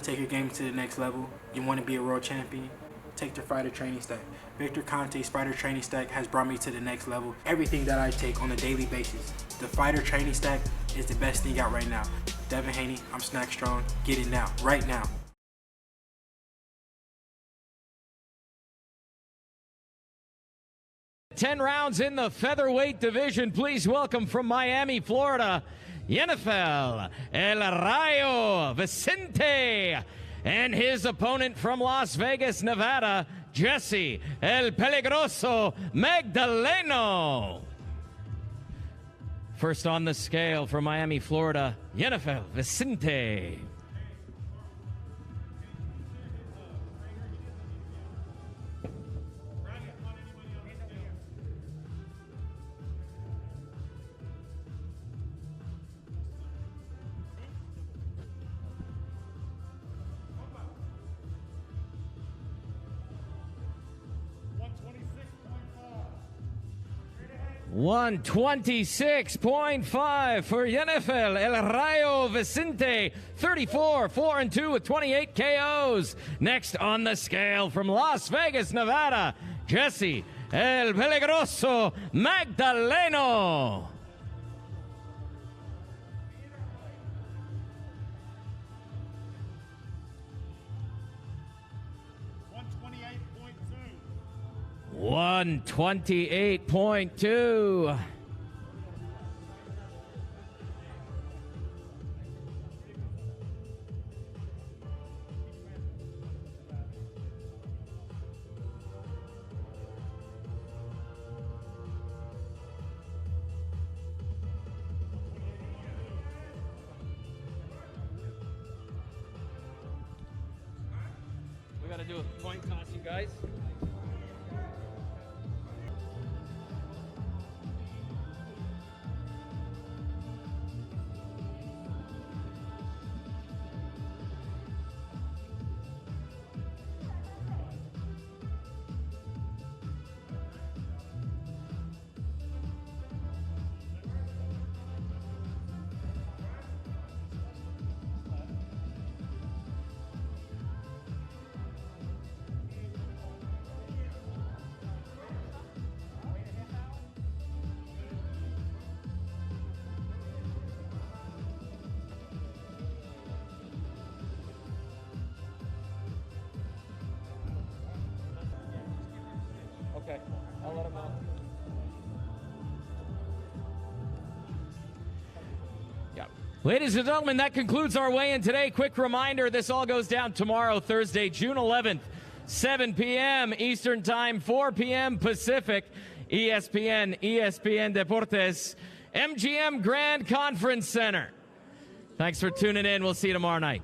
to take your game to the next level, you want to be a world champion, take the fighter training stack. Victor Conte's fighter training stack has brought me to the next level. Everything that I take on a daily basis, the fighter training stack is the best thing out right now. Devin Haney, I'm Snack Strong. Get it now, right now. Ten rounds in the featherweight division. Please welcome from Miami, Florida, yenifel El Rayo Vicente, and his opponent from Las Vegas, Nevada, Jessie El Peligroso Magdelano. First on the scale from Miami, Florida, yenifel Vicente. $126.5 for yenifel El Rayo Vicente, 34-4-2 with 28 KOs. Next on the scale from Las Vegas, Nevada, Jessie El Peligroso Magdelano. $128.2. We got to do a coin toss, you guys. Okay, I'll let him know. Yeah. Ladies and gentlemen, that concludes our weigh-in today. Quick reminder, this all goes down tomorrow, Thursday, June 11th, 7 p.m. Eastern Time, 4 p.m. Pacific, ESPN Deportes, MGM Grand Conference Center. Thanks for tuning in. We'll see you tomorrow night.